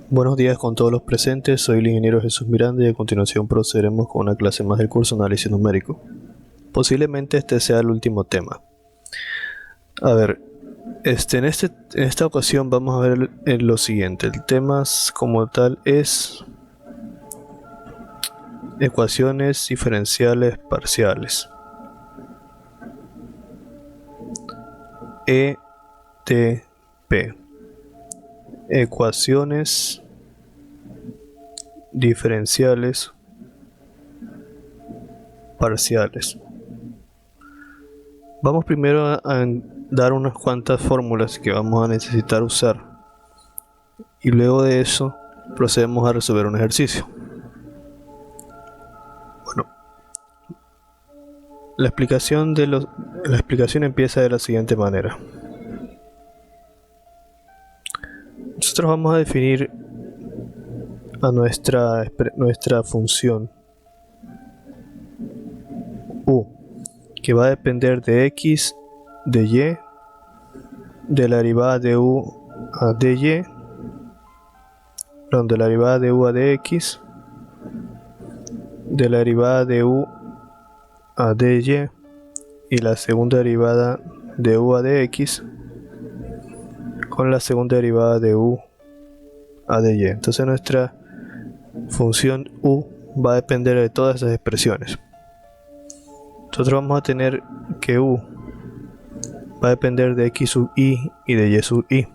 Buenos días con todos los presentes, soy el ingeniero Jesús Miranda y a continuación procederemos con una clase más del curso Análisis Numérico. Posiblemente este sea el último tema. A ver, en esta ocasión vamos a ver lo siguiente. El tema como tal es ecuaciones diferenciales parciales. EDP. Ecuaciones diferenciales parciales. Vamos primero a dar unas cuantas fórmulas que vamos a necesitar usar y luego de eso procedemos a resolver un ejercicio. Bueno, la explicación empieza de la siguiente manera. Nosotros vamos a definir a nuestra función u, que va a depender de x, de y, de la derivada de u a dy, de la derivada de u a dx, de la derivada de u a dy y la segunda derivada de u a dx con la segunda derivada de u a dy. Entonces nuestra función u va a depender de todas esas expresiones. Nosotros vamos a tener que u va a depender de x sub i y de y sub i.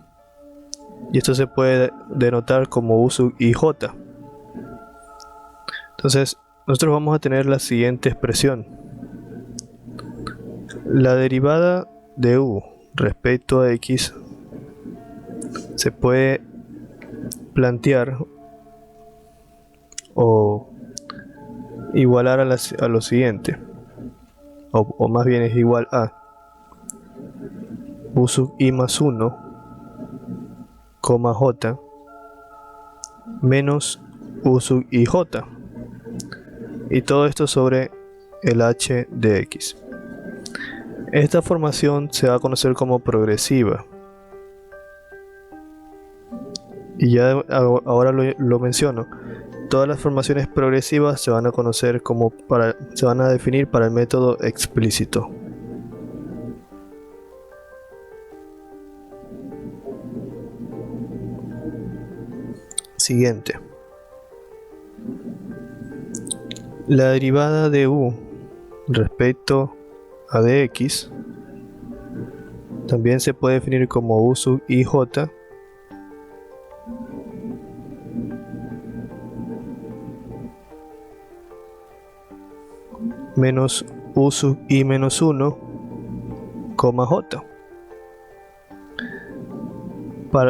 Y esto se puede denotar como u sub ij. Entonces nosotros vamos a tener la siguiente expresión. La derivada de u respecto a x se puede plantear o igualar a lo siguiente, o más bien es igual a u sub i más 1, j menos u sub ij, y todo esto sobre el h de x. Esta formación se va a conocer como progresiva. Y ya ahora lo menciono. Todas las formaciones progresivas se van a conocer se van a definir para el método explícito. Siguiente. La derivada de u respecto a dx también se puede definir como u sub ij menos u sub i menos 1, j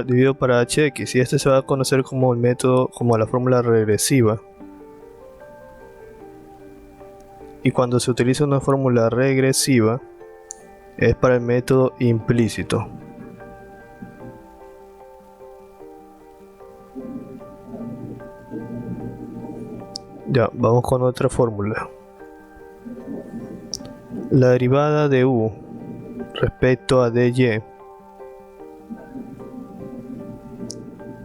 dividido para hx, y este se va a conocer como el método, como la fórmula regresiva. Y cuando se utiliza una fórmula regresiva es para el método implícito. Ya, vamos con otra fórmula. La derivada de u respecto a dy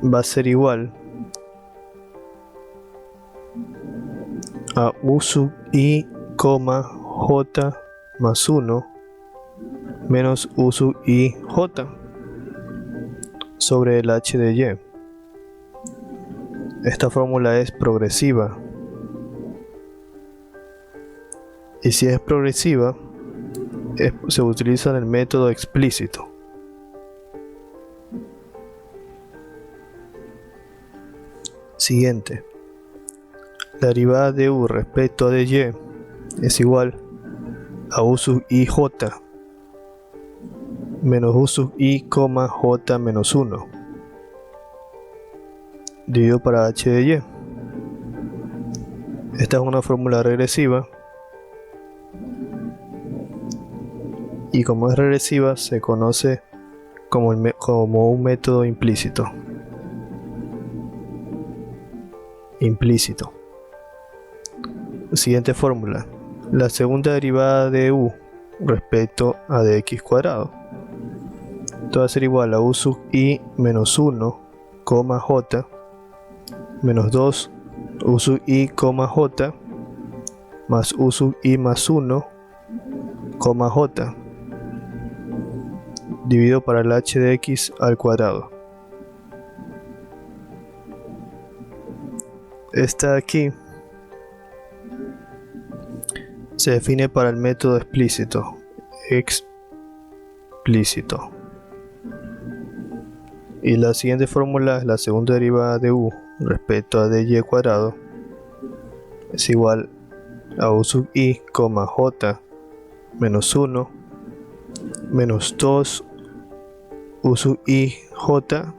va a ser igual a u sub i, j más 1 menos u sub i j sobre el h de y. Esta fórmula es progresiva. Y si es progresiva, se utiliza en el método explícito. Siguiente. La derivada de u respecto a dy es igual a u sub ij menos u sub i, j menos 1 dividido para h de y. Esta es una fórmula regresiva. Y como es regresiva, se conoce como un método implícito. Siguiente fórmula. La segunda derivada de u respecto a dx cuadrado. Esto va a ser igual a u sub i menos 1, j menos 2 u sub i, j más u sub i más 1, j dividido para el h de x al cuadrado. Esta de aquí se define para el método explícito. Y la siguiente fórmula es la segunda derivada de u respecto a dy cuadrado es igual a u sub i, j menos 1 menos 2 u sub i, j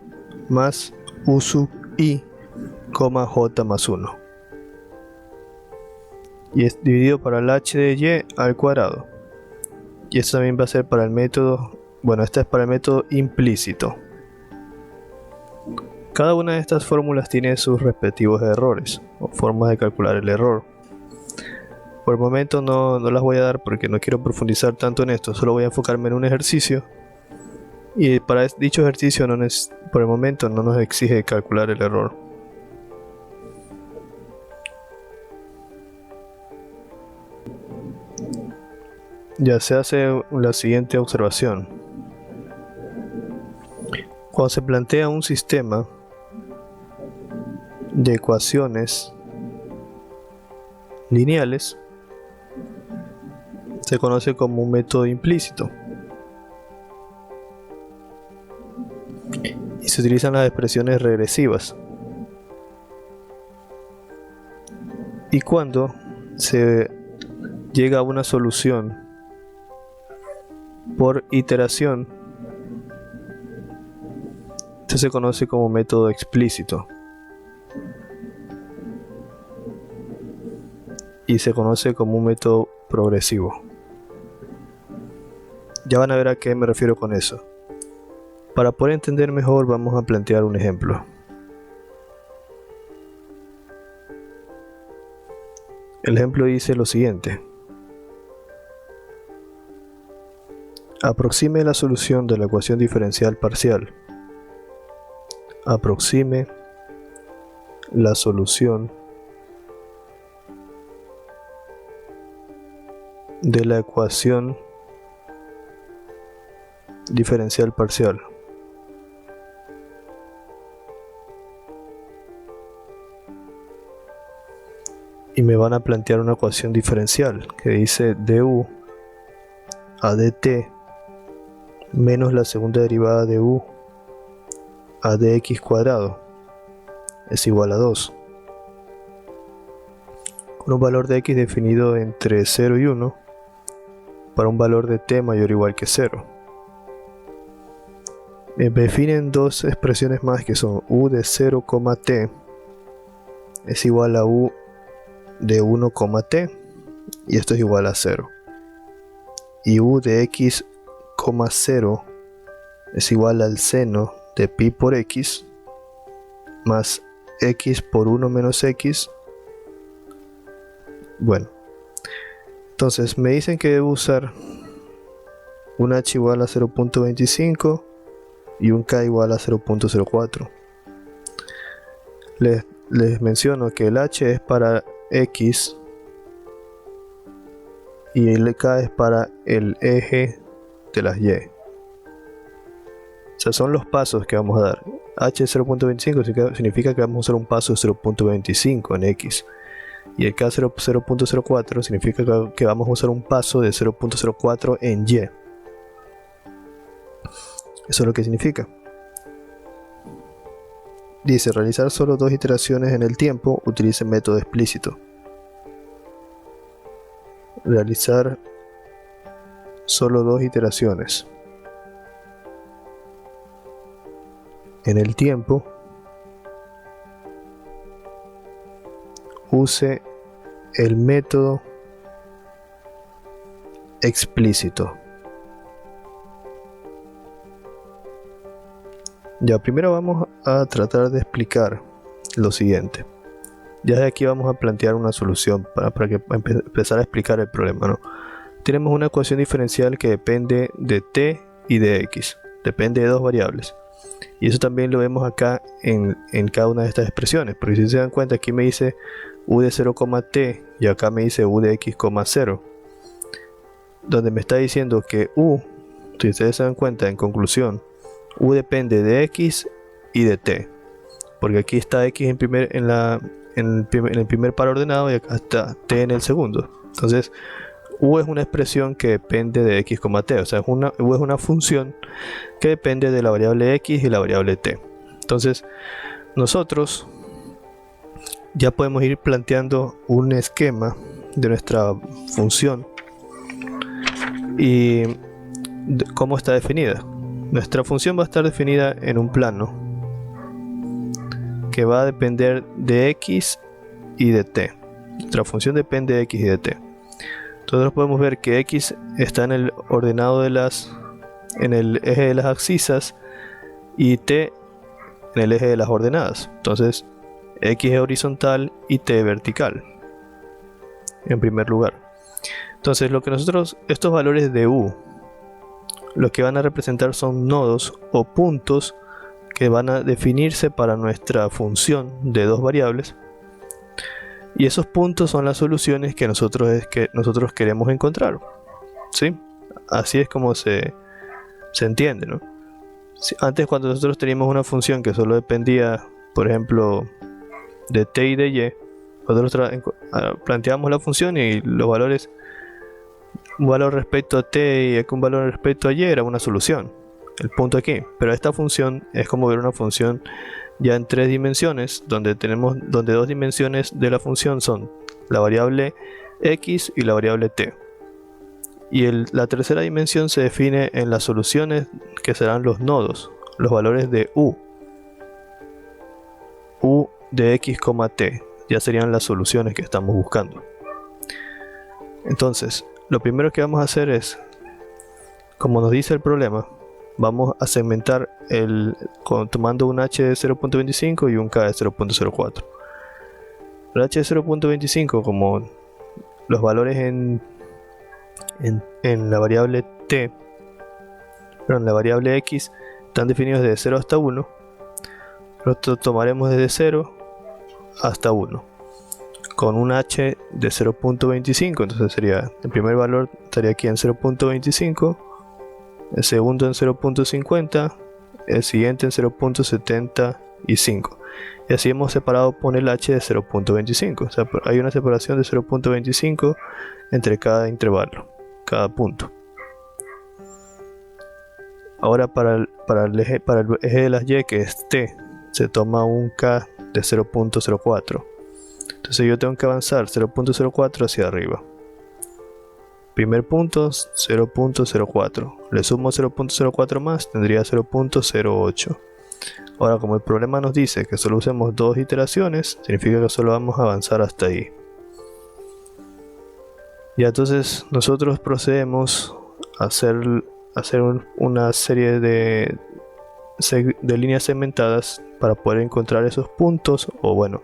más u sub i, j más 1. Y es dividido para el h de y al cuadrado. Y esto también va a ser para el método, bueno, esta es para el método implícito. Cada una de estas fórmulas tiene sus respectivos errores o formas de calcular el error. Por el momento no las voy a dar porque no quiero profundizar tanto en esto, solo voy a enfocarme en un ejercicio. Y para dicho ejercicio por el momento no nos exige calcular el error. Ya se hace la siguiente observación. Cuando se plantea un sistema de ecuaciones lineales, se conoce como un método implícito. Y se utilizan las expresiones regresivas. Y cuando se llega a una solución por iteración, esto se conoce como método explícito y se conoce como un método progresivo. Ya van a ver a qué me refiero con eso. Para poder entender mejor vamos a plantear un ejemplo. El ejemplo dice lo siguiente: aproxime la solución de la ecuación diferencial parcial. Aproxime la solución de la ecuación diferencial parcial. Y me van a plantear una ecuación diferencial que dice du a dt menos la segunda derivada de u a dx cuadrado es igual a 2, con un valor de x definido entre 0 y 1 para un valor de t mayor o igual que 0. Me definen dos expresiones más que son u de 0, t es igual a u de 1, t y esto es igual a 0, y u de x, 0 es igual al seno de pi por x más x por 1 menos x. Bueno, entonces me dicen que debo usar un h igual a 0.25 y un k igual a 0.04. Les menciono que el h es para x y el k es para el eje de las y. O sea, son los pasos que vamos a dar. h 0.25 significa que vamos a usar un paso de 0.25 en x. Y el k 0.04 significa que vamos a usar un paso de 0.04 en y. Eso es lo que significa. Dice, realizar solo dos iteraciones en el tiempo, utilice método explícito. Realizar solo dos iteraciones en el tiempo, use el método explícito. Ya, primero vamos a tratar de explicar lo siguiente. Ya de aquí vamos a plantear una solución para que empezar a explicar el problema, ¿no? Tenemos una ecuación diferencial que depende de t y de x. Depende de dos variables. Y eso también lo vemos acá en cada una de estas expresiones. Porque si se dan cuenta, aquí me dice u de 0, t y acá me dice u de x, 0. Donde me está diciendo que u, si ustedes se dan cuenta, en conclusión, u depende de x y de t. Porque aquí está x en el primer par ordenado y acá está t en el segundo. Entonces, u es una expresión que depende de x, t. O sea, u es una función que depende de la variable x y la variable t. Entonces, nosotros ya podemos ir planteando un esquema de nuestra función y cómo está definida. Nuestra función va a estar definida en un plano que va a depender de x y de t. Nuestra función depende de x y de t. Nosotros podemos ver que x está en el ordenado en el eje de las abscisas y t en el eje de las ordenadas. Entonces x es horizontal y t vertical en primer lugar. Entonces estos valores de u, lo que van a representar son nodos o puntos que van a definirse para nuestra función de dos variables, y esos puntos son las soluciones que nosotros queremos encontrar, ¿sí? Así es como se entiende, ¿no? Antes, cuando nosotros teníamos una función que solo dependía, por ejemplo, de t y de y, nosotros planteábamos la función y los valores, un valor respecto a t y un valor respecto a y era una solución, el punto aquí. Pero esta función es como ver una función ya en tres dimensiones, donde dos dimensiones de la función son la variable x y la variable t, y la tercera dimensión se define en las soluciones, que serán los nodos, los valores de u de x, t, ya serían las soluciones que estamos buscando. Entonces, lo primero que vamos a hacer es, como nos dice el problema, vamos a segmentar tomando un h de 0.25 y un k de 0.04. El h de 0.25, como los valores en la variable t, en la variable x, están definidos desde 0 hasta 1, nosotros tomaremos desde 0 hasta 1 con un h de 0.25. entonces sería, el primer valor estaría aquí en 0.25, el segundo en 0.50, el siguiente en 0.75, y así hemos separado por el h de 0.25. O sea, hay una separación de 0.25 entre cada intervalo, cada punto. Ahora para el eje de las y, que es t, se toma un k de 0.04. Entonces yo tengo que avanzar 0.04 hacia arriba. Primer punto, 0.04. Le sumo 0.04 más, tendría 0.08. Ahora, como el problema nos dice que solo usemos dos iteraciones, significa que solo vamos a avanzar hasta ahí. Y entonces nosotros procedemos a hacer una serie de líneas segmentadas para poder encontrar esos puntos, o bueno,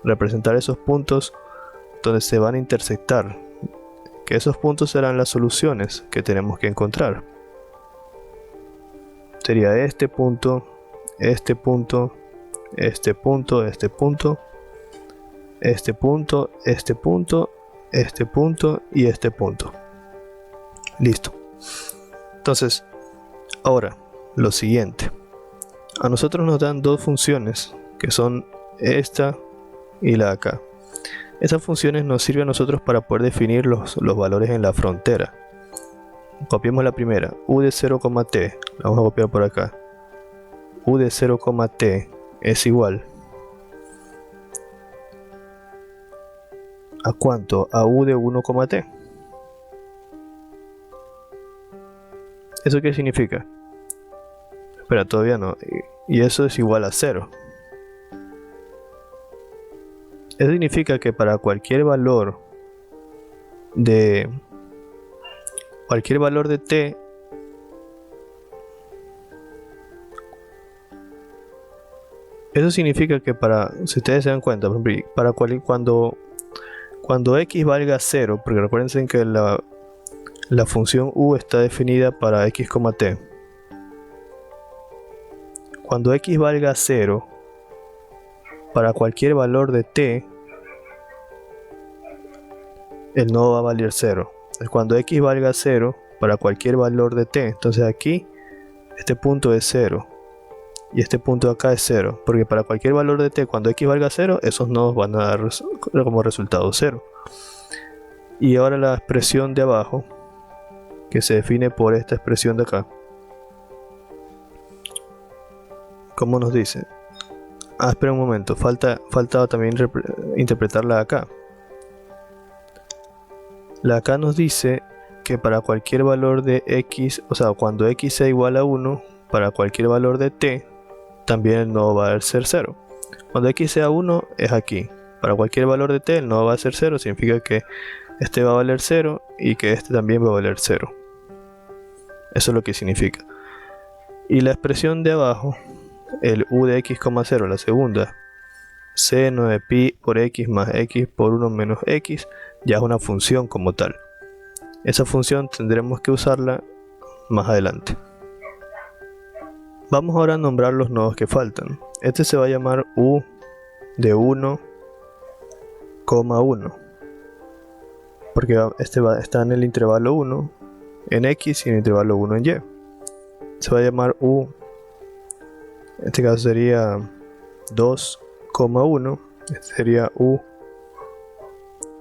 representar esos puntos donde se van a intersectar, que esos puntos serán las soluciones que tenemos que encontrar. Sería este punto, este punto, este punto, este punto, este punto, este punto, este punto y este punto. Listo. Entonces, ahora, lo siguiente. A nosotros nos dan dos funciones, que son esta y la de acá. Esas funciones nos sirven a nosotros para poder definir los valores en la frontera. Copiemos la primera, u de 0, t, la vamos a copiar por acá. U de 0, t es igual ¿a cuánto? A u de 1, t. ¿Eso qué significa? Espera, todavía no. Y eso es igual a 0. Eso significa que para cualquier valor de t, eso significa que si ustedes se dan cuenta, cuando x valga 0, porque recuerden que la función u está definida para x, t. cuando x valga 0, para cualquier valor de t, el nodo va a valer 0. Cuando x valga 0, para cualquier valor de t, entonces aquí, este punto es 0. Y este punto de acá es 0, porque para cualquier valor de t, cuando x valga 0, esos nodos van a dar como resultado 0. Y ahora la expresión de abajo, que se define por esta expresión de acá, ¿cómo nos dice? Espera un momento, falta también interpretarla acá. La acá nos dice que para cualquier valor de x, o sea, cuando x sea igual a 1, para cualquier valor de t, también el nodo va a ser 0. Cuando x sea 1 es aquí. Para cualquier valor de t el nodo va a ser 0, significa que este va a valer 0 y que este también va a valer 0. Eso es lo que significa. Y la expresión de abajo, el u de x, 0, la segunda, seno de pi por x más x por 1 menos x, ya es una función como tal. Esa función tendremos que usarla más adelante. Vamos ahora a nombrar los nodos que faltan. Este se va a llamar u de 1, 1, porque este está en el intervalo 1 en x y en el intervalo 1 en y. Se va a llamar u, en este caso sería 2, 1, este sería u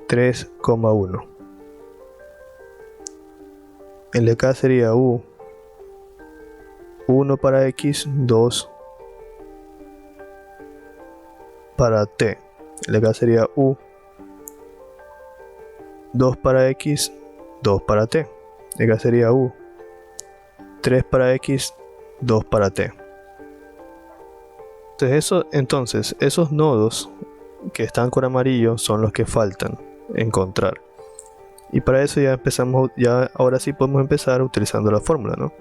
3, 1. El de acá sería u 1 para x, 2 para t. El de acá sería u 2 para x, 2 para t. El de acá sería u 3 para x, 2 para t. Entonces esos nodos que están con amarillo son los que faltan encontrar. Y para eso ahora sí podemos empezar utilizando la fórmula, ¿no?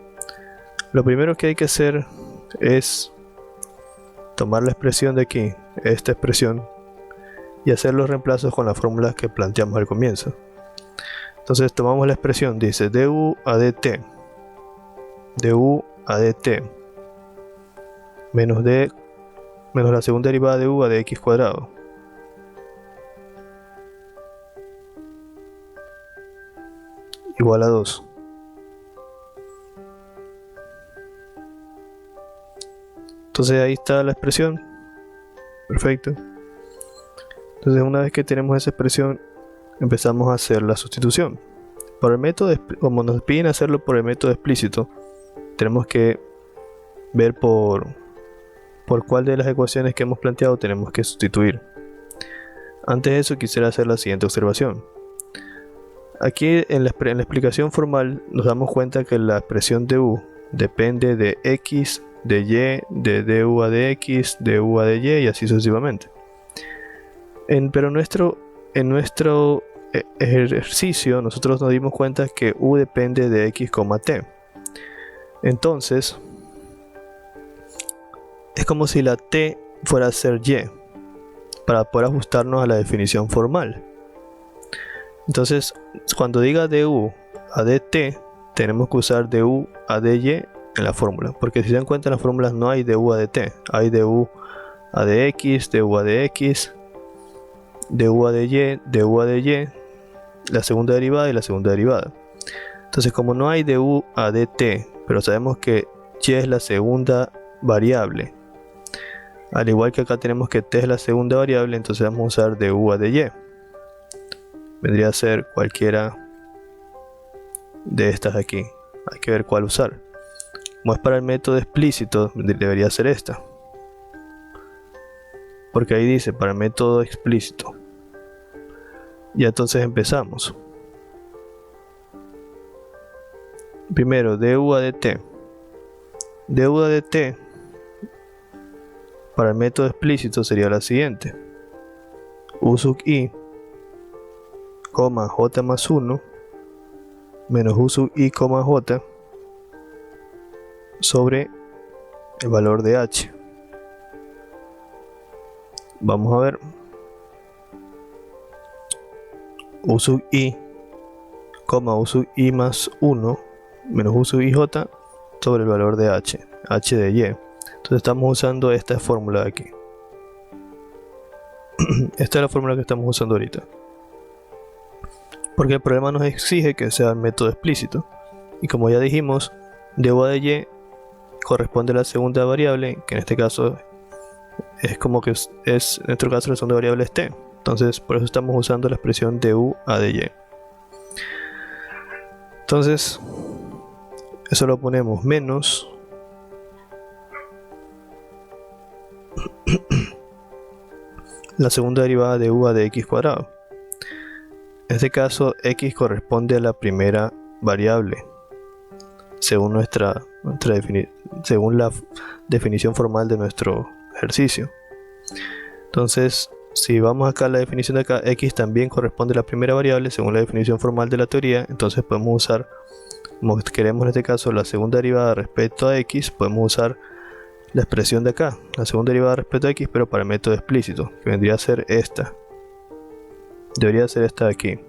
Lo primero que hay que hacer es tomar la expresión de aquí, esta expresión, y hacer los reemplazos con las fórmulas que planteamos al comienzo. Entonces tomamos la expresión, dice du a dt, du a dt, menos la segunda derivada de u a dx cuadrado, igual a 2. Entonces ahí está la expresión. Perfecto. Entonces una vez que tenemos esa expresión, empezamos a hacer la sustitución. Por el método, como nos piden hacerlo por el método explícito, tenemos que ver por cuál de las ecuaciones que hemos planteado tenemos que sustituir. Antes de eso quisiera hacer la siguiente observación. Aquí en la explicación formal nos damos cuenta que la expresión de u depende de x, de y, de du a dx, de u a dy y así sucesivamente. Pero en nuestro ejercicio nosotros nos dimos cuenta que u depende de x, t. Entonces es como si la t fuera a ser y para poder ajustarnos a la definición formal. Entonces cuando diga du a dt tenemos que usar du a dy en la fórmula, porque si se dan cuenta en las fórmulas no hay du a dt, hay du a dx, du a dx, du a dy, du a dy, la segunda derivada y la segunda derivada. Entonces como no hay du a dt, pero sabemos que y es la segunda variable, al igual que acá tenemos que t es la segunda variable, entonces vamos a usar du a dy. Vendría a ser cualquiera de estas aquí, hay que ver cuál usar. Como es para el método explícito, debería ser esta, porque ahí dice para el método explícito. Y entonces empezamos. Primero du a dt. Du a dt para el método explícito sería la siguiente: u sub i, j más 1 menos u sub i, j sobre el valor de h. Vamos a ver. U sub i, u sub i más 1 menos u sub ij sobre el valor de h, h de y. Entonces estamos usando esta fórmula de aquí. Esta es la fórmula que estamos usando ahorita, porque el problema nos exige que sea el método explícito, y como ya dijimos, de u a de y corresponde a la segunda variable, que en este caso es como que en nuestro caso la segunda variable es t. Entonces por eso estamos usando la expresión de u a de y. Entonces eso lo ponemos menos la segunda derivada de u a de x cuadrado. En este caso x corresponde a la primera variable según según la definición formal de nuestro ejercicio. Entonces si vamos acá a la definición de acá, x también corresponde a la primera variable según la definición formal de la teoría. Entonces podemos usar, como queremos en este caso la segunda derivada respecto a x, podemos usar la expresión de acá, la segunda derivada respecto a x, pero para el método explícito, que vendría a ser esta. Debería ser esta de aquí.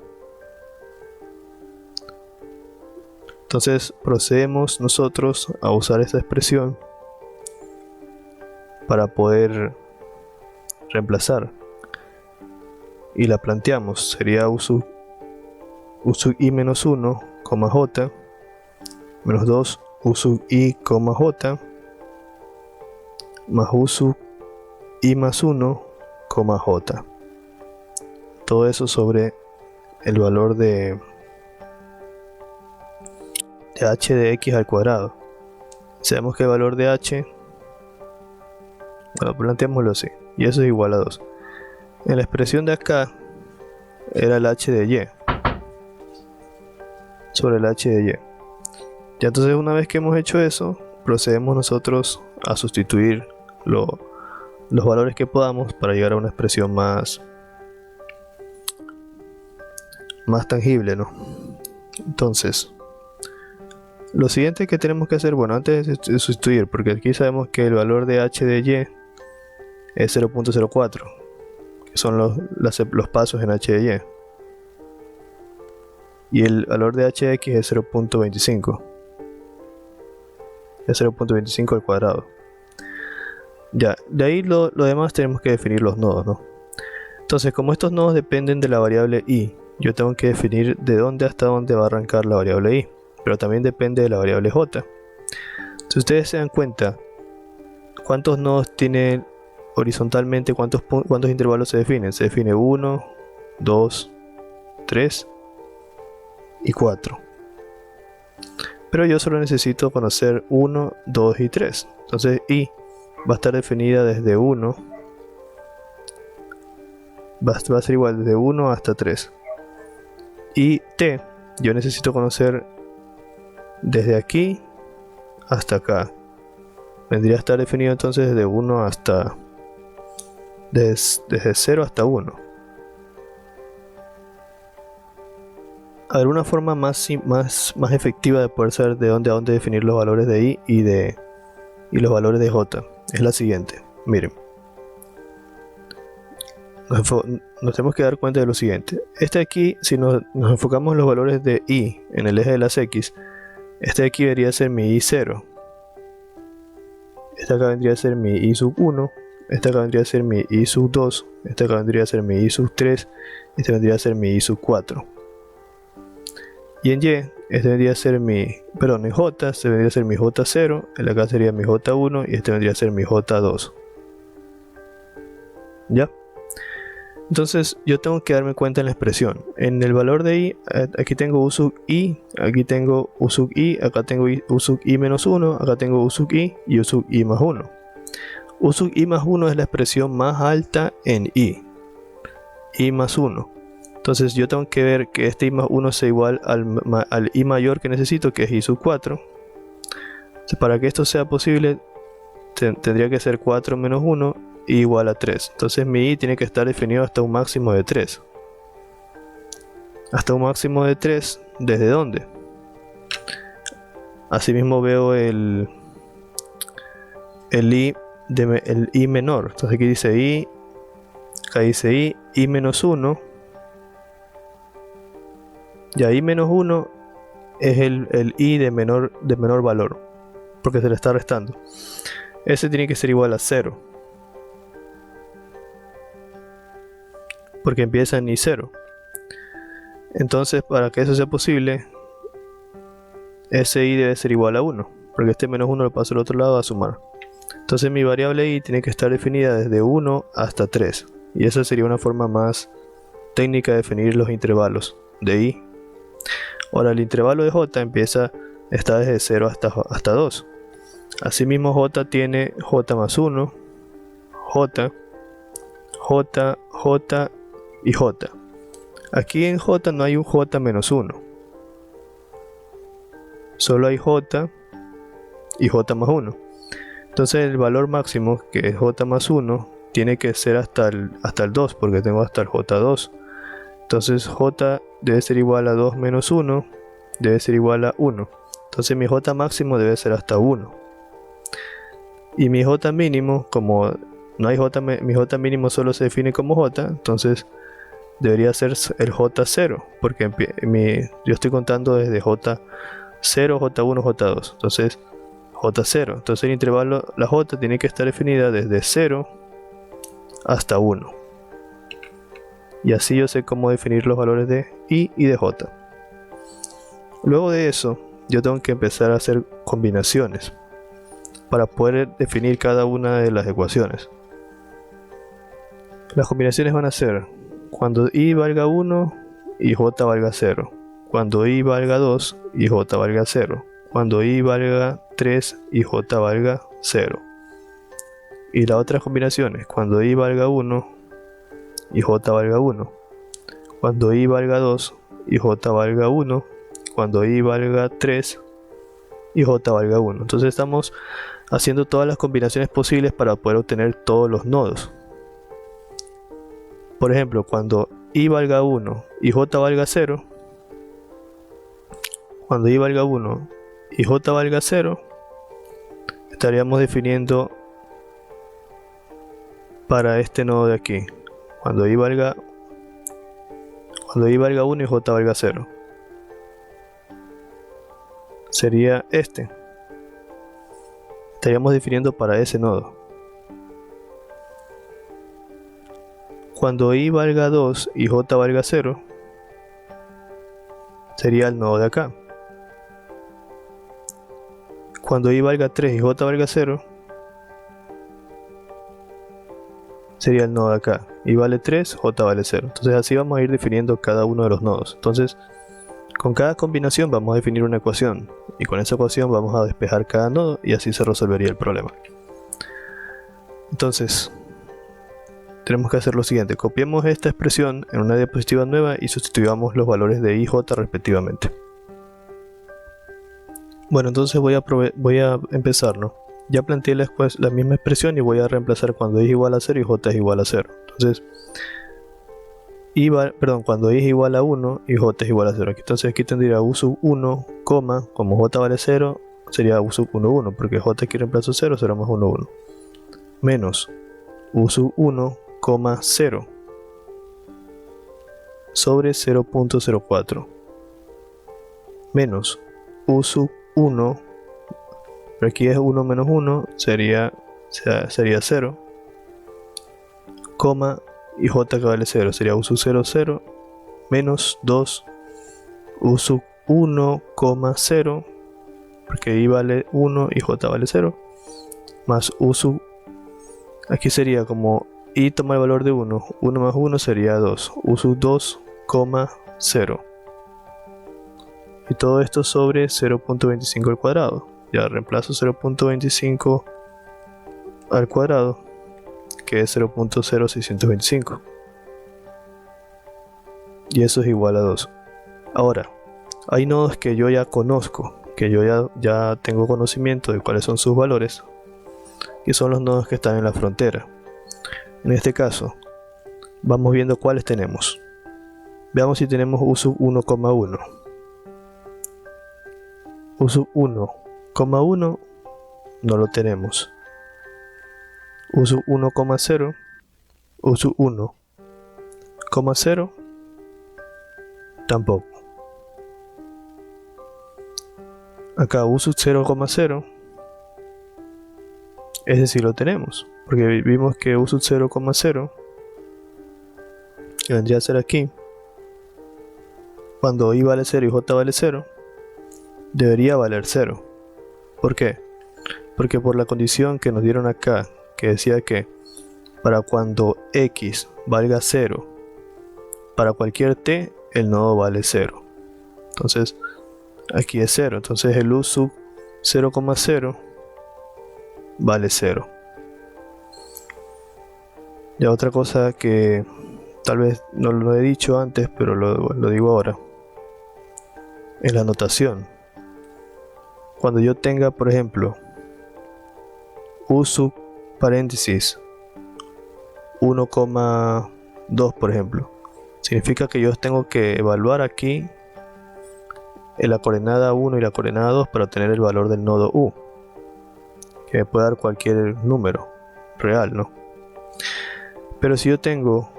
Entonces procedemos nosotros a usar esta expresión para poder reemplazar, y la planteamos. Sería u sub i menos 1, j menos 2 u sub i, j más u sub i más 1, j. Todo eso sobre el valor de h de x al cuadrado. Sabemos que el valor de h, bueno, planteémoslo así, y eso es igual a 2. En la expresión de acá era el h de y sobre el h de y. Ya, entonces una vez que hemos hecho eso, procedemos nosotros a sustituir los valores que podamos para llegar a una expresión más tangible, ¿no? Entonces lo siguiente que tenemos que hacer, bueno, antes de sustituir, porque aquí sabemos que el valor de h de y es 0.04, que son los pasos en h de y el valor de h de x es 0.25, es 0.25 al cuadrado. Ya, de ahí lo demás tenemos que definir los nodos, ¿no? Entonces, como estos nodos dependen de la variable y, yo tengo que definir de dónde hasta dónde va a arrancar la variable y, pero también depende de la variable j. Si ustedes se dan cuenta, ¿cuántos nodos tiene horizontalmente? ¿Cuántos intervalos se definen? Se define 1, 2, 3 y 4. Pero yo solo necesito conocer 1, 2 y 3. Entonces i va a estar definida desde 1, va a ser igual desde 1 hasta 3. Y t, yo necesito conocer desde aquí hasta acá. Vendría a estar definido entonces desde 1 hasta... desde 0 hasta 1. A ver, una forma más efectiva de poder saber de dónde a dónde definir los valores de i y los valores de j es la siguiente. Miren, nos tenemos que dar cuenta de lo siguiente. Este aquí, si nos enfocamos en los valores de i en el eje de las x, este de aquí debería ser mi i0, este acá vendría a ser mi i sub 1, este acá vendría a ser mi i sub 2, este acá vendría a ser mi i sub 3, este vendría a ser mi i sub 4. Y en y, este vendría a ser mi, perdón, en j, este vendría a ser mi j0, el acá sería mi j1 y este vendría a ser mi j2. ¿Ya? Entonces yo tengo que darme cuenta en la expresión. En el valor de i, aquí tengo u sub i, aquí tengo u sub i, acá tengo u sub i menos 1, acá tengo u sub i y u sub i más 1. U sub i más 1 es la expresión más alta en i más 1. Entonces yo tengo que ver que este i más 1 sea igual al i mayor que necesito, que es i sub 4. Entonces, para que esto sea posible, tendría que ser 4 menos 1 igual a 3. Entonces mi i tiene que estar definido hasta un máximo de 3. Hasta un máximo de 3, ¿desde dónde? Asimismo veo el i menor. Entonces aquí dice i, acá dice i menos 1. Ya i menos 1 es el i de menor valor, porque se le está restando. ese tiene que ser igual a 0, porque empieza en i0. Entonces, para que eso sea posible, ese i debe ser igual a 1, porque este menos 1 lo paso al otro lado a sumar. Entonces mi variable i tiene que estar definida desde 1 hasta 3, y esa sería una forma más técnica de definir los intervalos de i. Ahora el intervalo de j está desde 0 hasta 2. Asimismo j tiene j más 1, j, j, j y j. Aquí en j no hay un j menos 1, solo hay j y j más 1. Entonces el valor máximo, que es j más 1, tiene que ser hasta el 2, porque tengo hasta el j2. Entonces j debe ser igual a 2 menos 1, debe ser igual a 1. Entonces mi j máximo debe ser hasta 1. Y mi j mínimo, como no hay j, mi j mínimo solo se define como j, entonces debería ser el j0, porque yo estoy contando desde j0, j1, j2. Entonces j0. Entonces el intervalo, la j tiene que estar definida desde 0 hasta 1. Y así yo sé cómo definir los valores de i y de j. Luego de eso, yo tengo que empezar a hacer combinaciones para poder definir cada una de las ecuaciones. Las combinaciones van a ser cuando i valga 1 y j valga 0, cuando i valga 2 y j valga 0, cuando i valga 3 y j valga 0. Y las otras combinaciones, cuando i valga 1 y j valga 1, cuando i valga 2 y j valga 1, cuando i valga 3 y j valga 1. Entonces estamos haciendo todas las combinaciones posibles para poder obtener todos los nodos. Por ejemplo, cuando i valga 1 y j valga 0, cuando i valga 1 y j valga 0, estaríamos definiendo para este nodo de aquí, cuando i valga 1 y j valga 0, sería este. Estaríamos definiendo para ese nodo. Cuando i valga 2 y j valga 0, sería el nodo de acá. Cuando i valga 3 y j valga 0, sería el nodo de acá. I vale 3, j vale 0. Entonces así vamos a ir definiendo cada uno de los nodos. Entonces, con cada combinación vamos a definir una ecuación, y con esa ecuación vamos a despejar cada nodo, y así se resolvería el problema. Entonces, tenemos que hacer lo siguiente: copiemos esta expresión en una diapositiva nueva y sustituyamos los valores de i y j respectivamente. Bueno, entonces voy a empezar, ¿no? Ya planteé la misma expresión y voy a reemplazar cuando i es igual a 0 y j es igual a 0. Entonces, cuando i es igual a 1 y j es igual a 0. Entonces aquí tendría u sub 1, como j vale 0, sería u sub 1, 1, porque j aquí reemplazo 0, será más 1, 1. Menos u sub 1, 0 sobre 0.04 menos u sub 1, pero aquí es 1 menos 1, sería 0, y j que vale 0, sería u sub 0, 0, menos 2 u sub 1, 0, porque i vale 1 y j vale 0, más u sub, aquí sería como i toma el valor de 1, 1 más 1 sería 2, u sub 2, 0. Y todo esto sobre 0.25 al cuadrado. Ya reemplazo 0.25 al cuadrado, que es 0.0625. Y eso es igual a 2. Ahora, hay nodos que yo ya conozco, que yo ya tengo conocimiento de cuáles son sus valores, y son los nodos que están en la frontera. En este caso, vamos viendo cuáles tenemos. Veamos si tenemos u sub 1,1. U sub 1,1 no lo tenemos. U sub 1,0, u sub 1,0 tampoco. Acá u sub 0,0 Ese sí lo tenemos, porque vimos que U sub 0,0, que vendría a ser aquí, cuando I vale 0 y J vale 0, debería valer 0. ¿Por qué? Porque por la condición que nos dieron acá, que decía que para cuando X valga 0, para cualquier T, el nodo vale 0. Entonces, aquí es 0. Entonces el U sub 0,0 vale 0. Ya otra cosa que tal vez no lo he dicho antes, pero lo digo ahora. Es la notación. Cuando yo tenga, por ejemplo, U sub paréntesis 1,2, por ejemplo, significa que yo tengo que evaluar aquí en la coordenada 1 y la coordenada 2 para obtener el valor del nodo U, que me puede dar cualquier número real, ¿no? Pero si yo tengo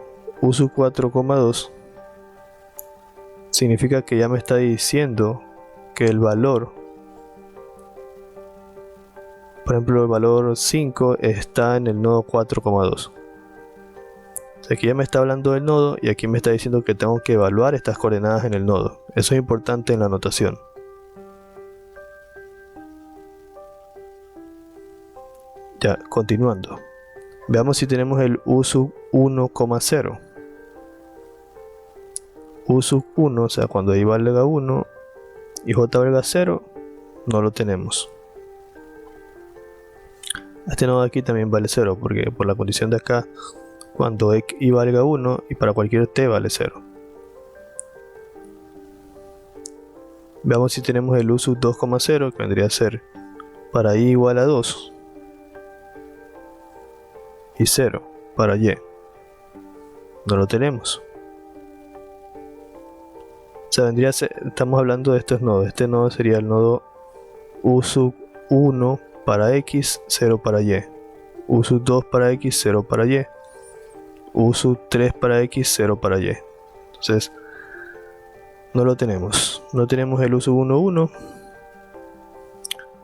U sub 4,2, significa que ya me está diciendo que el valor, por ejemplo el valor 5, está en el nodo 4,2. Aquí ya me está hablando del nodo y aquí me está diciendo que tengo que evaluar estas coordenadas en el nodo. Eso es importante en la notación. Ya, continuando. Veamos si tenemos el U sub 1,0. U sub 1, o sea, cuando I valga 1 y J valga 0, no lo tenemos. Este nodo de aquí también vale 0, porque por la condición de acá, cuando I valga 1 y para cualquier T vale 0. Veamos si tenemos el U sub 2,0, que vendría a ser para I igual a 2 y 0 para Y. No lo tenemos. O sea, vendría a ser, estamos hablando de estos nodos. Este nodo sería el nodo U sub 1 para X, 0 para Y. U sub 2 para X, 0 para Y. U sub 3 para X, 0 para Y. Entonces, no lo tenemos. No tenemos el U sub 1, 1.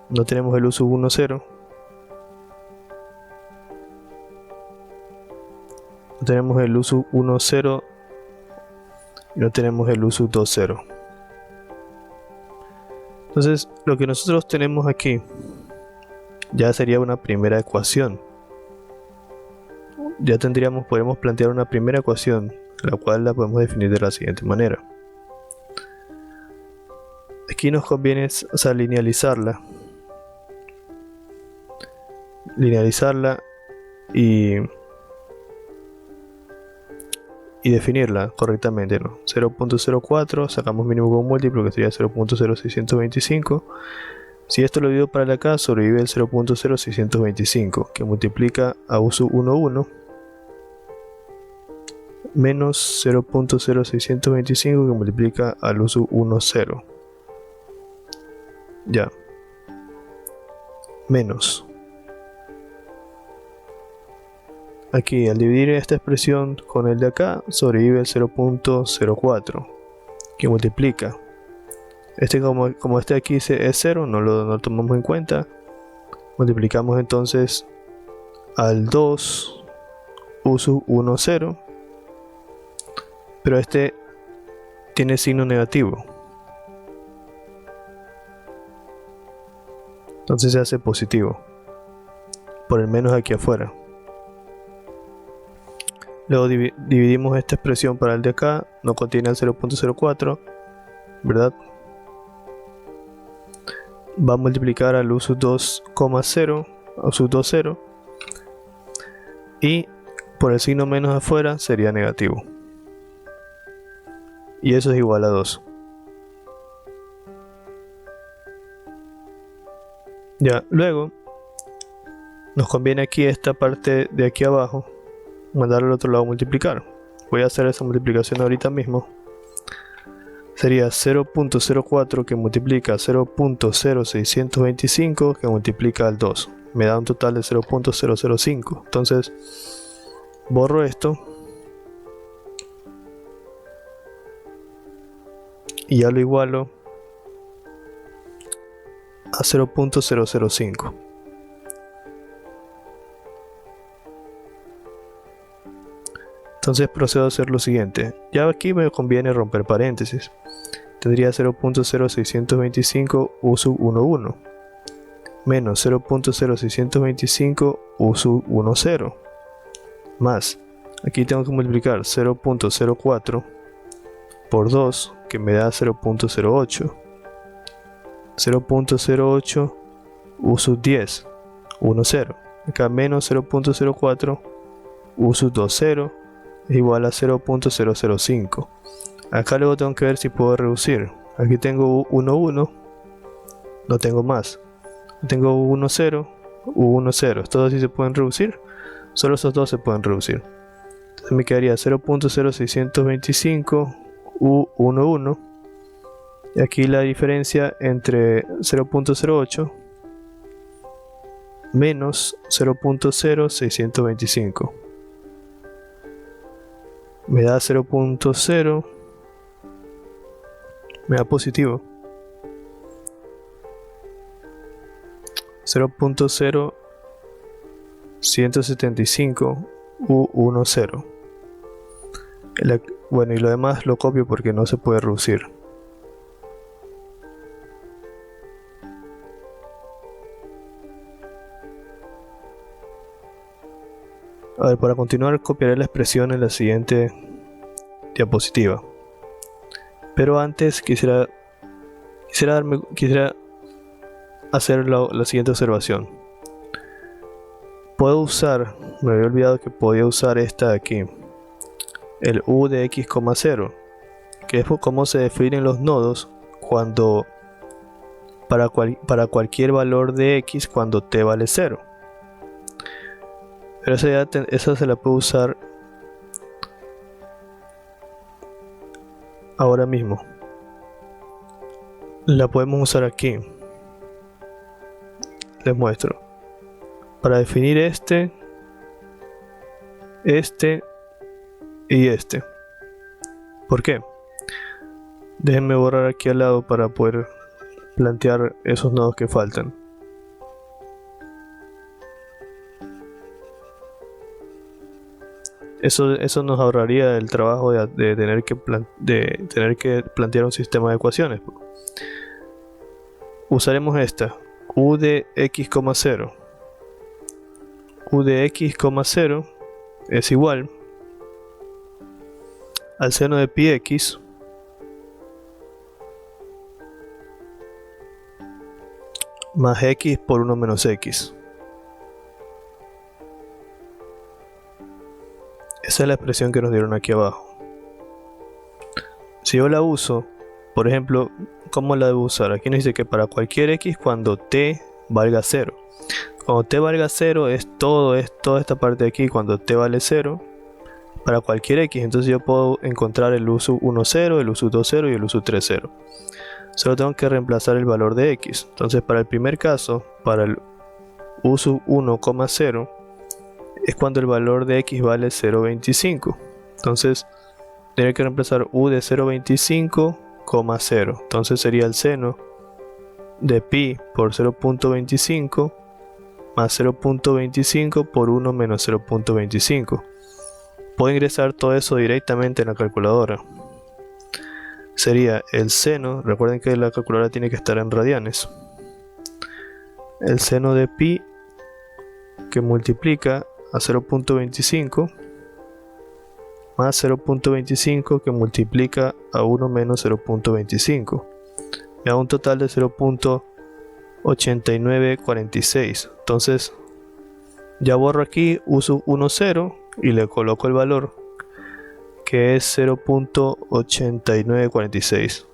No tenemos el U sub 1, 0. No tenemos el U sub 1, 0. Y no tenemos el U sub 2, 0. Entonces, lo que nosotros tenemos aquí ya sería una primera ecuación. Ya podemos plantear una primera ecuación, la cual la podemos definir de la siguiente manera. Aquí nos conviene, o sea, linealizarla y definirla correctamente, ¿no? 0.04, sacamos mínimo con múltiplo, que sería 0.0625. Si esto lo divido para la acá, sobrevive el 0.0625, que multiplica a U sub 1, 1, menos 0.0625, que multiplica al U sub 1, 0. Ya. Menos. Aquí, al dividir esta expresión con el de acá, sobrevive el 0.04, que multiplica. Como este aquí es 0, no lo tomamos en cuenta. Multiplicamos entonces al 2 U sub 1, 0. Pero este tiene signo negativo. Entonces se hace positivo. Por el menos aquí afuera. Luego dividimos esta expresión para el de acá, no contiene el 0.04, ¿verdad? Va a multiplicar al U sub 2,0, U sub 2, 0, y por el signo menos afuera sería negativo. Y eso es igual a 2. Ya, luego nos conviene aquí esta parte de aquí abajo mandarlo al otro lado a multiplicar. Voy a hacer esa multiplicación ahorita mismo. Sería 0.04 que multiplica 0.0625 que multiplica al 2. Me da un total de 0.005. Entonces borro esto y ya lo igualo a 0.005. Entonces procedo a hacer lo siguiente. Ya aquí me conviene romper paréntesis. Tendría 0.0625 u sub 11 menos 0.0625 u sub 10 más, aquí tengo que multiplicar 0.04 por 2, que me da 0.08, 0.08 u sub 10, 10, acá menos 0.04 u sub 20 es igual a 0.005. Acá luego tengo que ver si puedo reducir. Aquí tengo U11, no tengo más. Tengo U10, U10. Estos dos sí se pueden reducir. Solo esos dos se pueden reducir. Entonces me quedaría 0.0625 U11. Y aquí la diferencia entre 0.08 menos 0.0625. Me da 0.0. Me da positivo 0.0175 U10. Bueno, y lo demás lo copio porque no se puede reducir. A ver, para continuar copiaré la expresión en la siguiente diapositiva. Pero antes quisiera hacer la siguiente observación. Puedo usar, me había olvidado que podía usar esta de aquí, el u de x, 0, que es como se definen los nodos cuando para cualquier valor de x cuando t vale 0. Pero esa se la puedo usar ahora mismo. La podemos usar aquí. Les muestro. Para definir este y este. ¿Por qué? Déjenme borrar aquí al lado para poder plantear esos nodos que faltan. Eso nos ahorraría el trabajo de tener que plantear un sistema de ecuaciones. Usaremos esta, u de x, 0. U de x, 0 es igual al seno de pi x más x por 1 menos x. Esa es la expresión que nos dieron aquí abajo. Si yo la uso, por ejemplo, ¿cómo la debo usar? Aquí nos dice que para cualquier x cuando t valga 0. Cuando t valga 0 es toda esta parte de aquí cuando t vale 0 para cualquier x. Entonces yo puedo encontrar el u sub 10, el u sub 20 y el u sub 30. Solo tengo que reemplazar el valor de x. Entonces para el primer caso, para el u sub 1,0 es cuando el valor de x vale 0,25. Entonces tendré que reemplazar u de 0,25,0. Entonces sería el seno de pi por 0.25 más 0.25 por 1 menos 0.25. Puedo ingresar todo eso directamente en la calculadora. Sería el seno, recuerden que la calculadora tiene que estar en radianes. El seno de pi que multiplica a 0.25 más 0.25 que multiplica a 1 menos 0.25. Me da un total de 0.8946. Entonces ya borro aquí uso 10 y le coloco el valor que es 0.8946.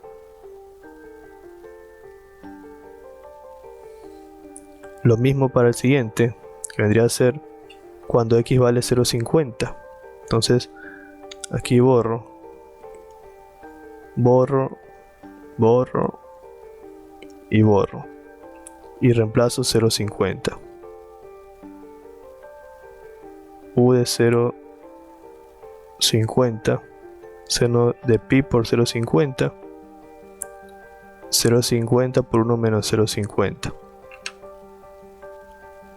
Lo mismo para el siguiente, que vendría a ser cuando x vale 0.50. Entonces aquí borro y reemplazo 0.50. U de 0.50, seno de pi por 0.50, 0.50 por 1 menos 0.50.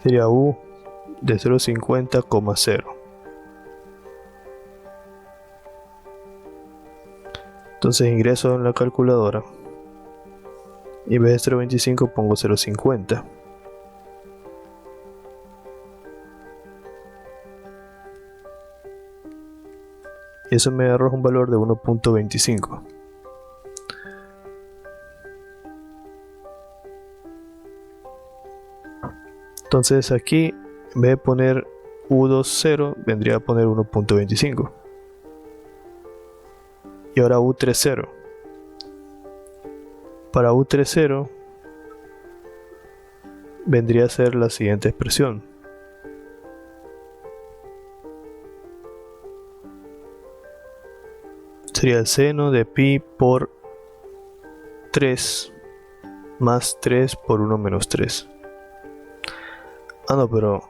Sería u de 0.50,0. Entonces ingreso en la calculadora y en vez de 0.25 pongo 0.50. Y eso me arroja un valor de 1.25. Entonces aquí, en vez de poner U20, vendría a poner 1.25. Y ahora U30. Para U30 vendría a ser la siguiente expresión. Sería el seno de pi por 3 más 3 por 1 menos 3. Ah, no, pero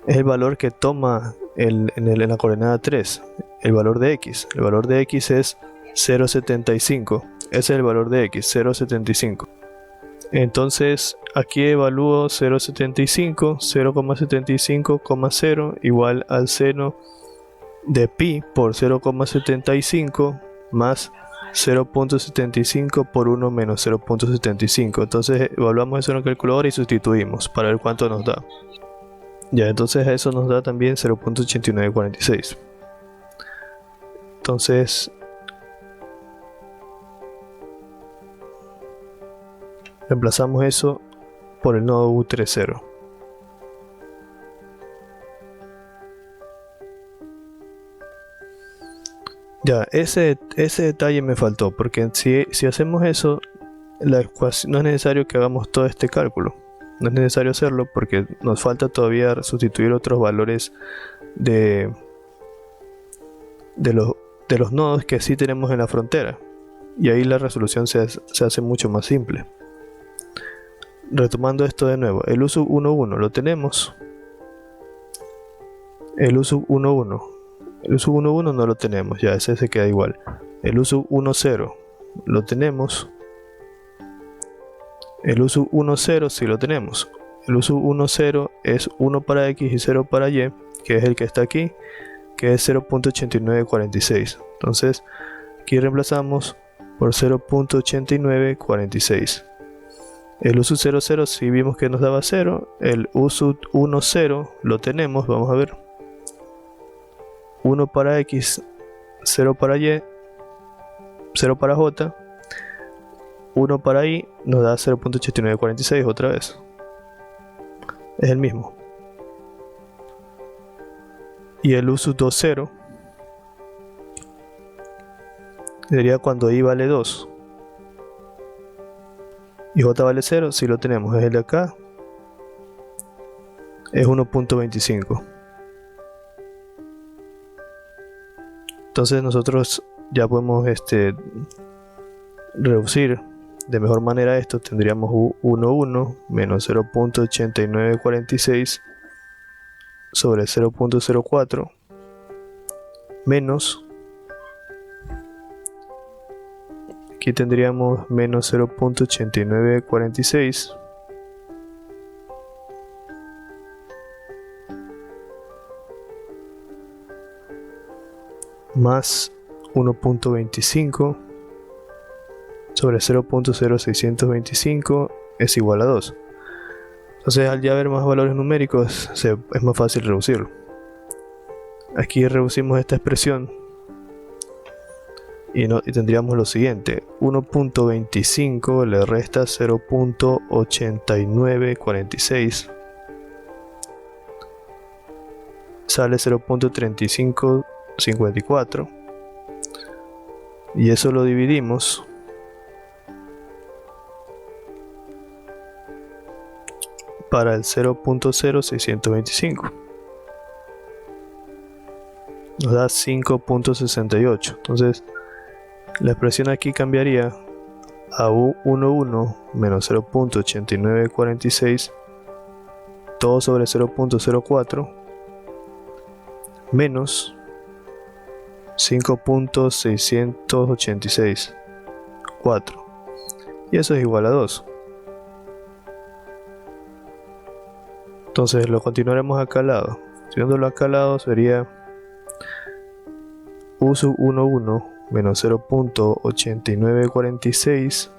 es el valor que toma en la coordenada 3, el valor de x. El valor de x es 0.75. Ese es el valor de x, 0.75. Entonces aquí evalúo 0.75, 0,75,0 igual al seno de pi por 0,75 más 0.75 por 1 menos 0.75. Entonces evaluamos eso en la calculadora y sustituimos para ver cuánto nos da. Ya, entonces eso nos da también 0.8946. Entonces reemplazamos eso por el nodo U30. Ya, ese detalle me faltó, porque si hacemos eso, no es necesario que hagamos todo este cálculo. No es necesario hacerlo porque nos falta todavía sustituir otros valores de los nodos que sí tenemos en la frontera. Y ahí la resolución se hace mucho más simple. Retomando esto de nuevo, el U sub 1,1 lo tenemos. El U sub 1,1. El U sub 1,1 no lo tenemos, ya ese se queda igual. El U sub 1,0 lo tenemos. El U sub 1,0 sí lo tenemos. El U sub 1,0 es 1 para x y 0 para y, que es el que está aquí, que es 0.8946. Entonces aquí reemplazamos por 0.8946. El U sub 0,0 sí vimos que nos daba 0. El U sub 1,0 lo tenemos, vamos a ver. 1 para x, 0 para y, 0 para j, 1 para y nos da 0.8946 otra vez. Es el mismo. Y el U sub 2,0 sería cuando y vale 2 y j vale 0, si lo tenemos, es el de acá, es 1.25. Entonces nosotros ya podemos reducir de mejor manera esto. Tendríamos U11 menos 0.8946 sobre 0.04 menos, aquí tendríamos menos 0.8946 más 1.25 sobre 0.0625 es igual a 2. Entonces al ya ver más valores numéricos es más fácil reducirlo. Aquí reducimos esta expresión y tendríamos lo siguiente: 1.25 le resta 0.8946, sale 0.3554 y eso lo dividimos para el 0.0625, nos da 5.68. Entonces la expresión aquí cambiaría a U11 menos 0.8946 todo sobre 0.04 menos 5.686 4, y eso es igual a 2. Entonces lo continuaremos acá al lado. Haciéndolo acá al lado sería U sub 11 menos 0.8946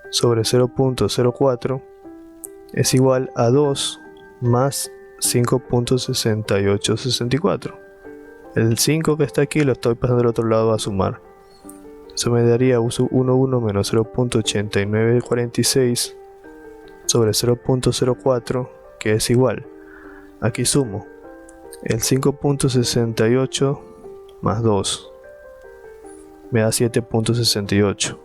sobre 0.04 es igual a 2 más 5.6864. El 5 que está aquí lo estoy pasando al otro lado a sumar. Eso me daría u sub 11 menos 0.8946 sobre 0.04, que es igual. Aquí sumo el 5.68 más 2. Me da 7.68.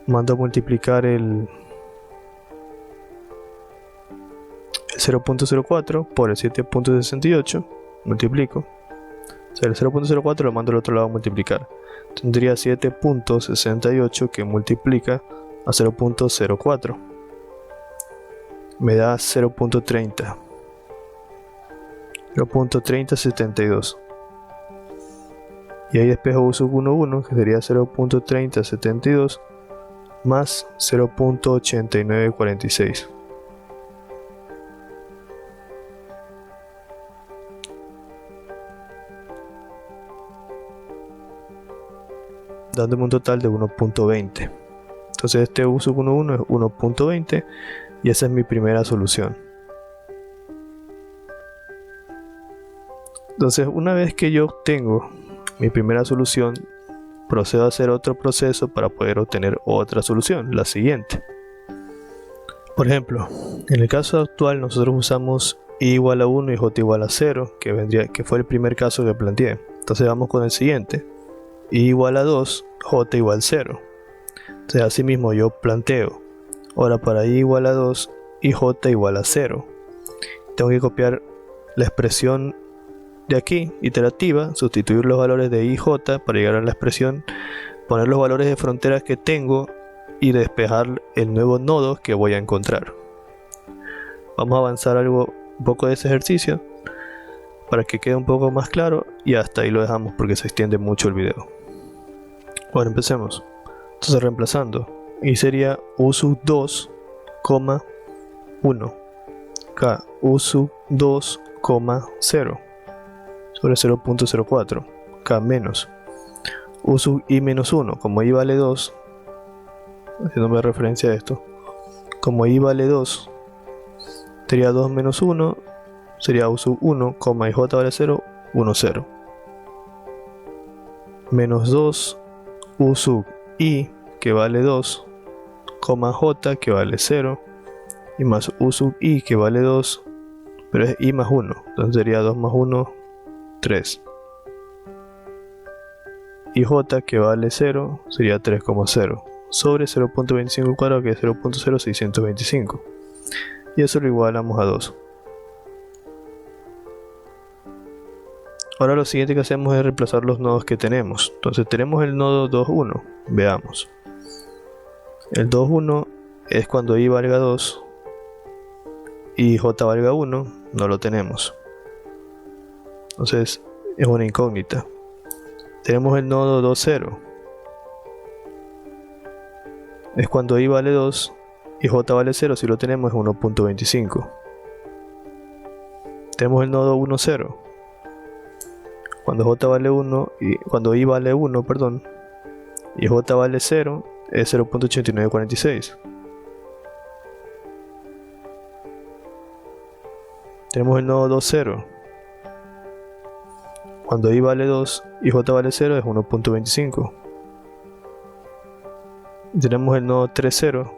Mando a multiplicar el 0.04 por el 7.68. Multiplico. O sea, el 0.04 lo mando al otro lado a multiplicar. Tendría 7.68 que multiplica a 0.04. Me da 0.30. 0.3072. Y ahí despejo u sub 11, que sería 0.3072 más 0.8946. Dándome un total de 1.20. Entonces este u sub 11 es 1.20 y esa es mi primera solución. Entonces, una vez que yo obtengo mi primera solución, procedo a hacer otro proceso para poder obtener otra solución, la siguiente. Por ejemplo, en el caso actual nosotros usamos y igual a 1 y j igual a 0, que fue el primer caso que planteé. Entonces vamos con el siguiente. Y igual a 2, j igual a 0. Entonces asimismo yo planteo, ahora para i igual a 2 y j igual a 0. Tengo que copiar la expresión de aquí, iterativa, sustituir los valores de i y j para llegar a la expresión, poner los valores de fronteras que tengo y despejar el nuevo nodo que voy a encontrar. Vamos a avanzar un poco de ese ejercicio para que quede un poco más claro y hasta ahí lo dejamos porque se extiende mucho el video. Bueno, empecemos. Entonces reemplazando, y sería u sub 2, 1 k u sub 2, 0 sobre 0.04 k menos u sub i menos 1, como i vale 2, haciéndome referencia a esto, como i vale 2, sería 2 menos 1, sería u sub 1, y j vale 0, 1, 0. Menos 2 u sub i, que vale 2, j, que vale 0, y más u sub i, que vale 2, pero es i más 1, entonces sería 2 más 1, 3. Y j, que vale 0, sería 3,0 sobre 0.25 cuadrado, que es 0.0625. Y eso lo igualamos a 2. Ahora lo siguiente que hacemos es reemplazar los nodos que tenemos. Entonces tenemos el nodo 2,1. Veamos. El 2,1 es cuando i valga 2 y j valga 1. No lo tenemos. Entonces es una incógnita. Tenemos el nodo 2,0. Es cuando i vale 2 y j vale 0. Si lo tenemos es 1.25. Tenemos el nodo 1,0. Cuando j vale 1 y cuando i vale 1, perdón, y j vale 0, es 0.8946. Tenemos el nodo 2,0. Cuando i vale 2 y j vale 0 es 1.25. Tenemos el nodo 3,0.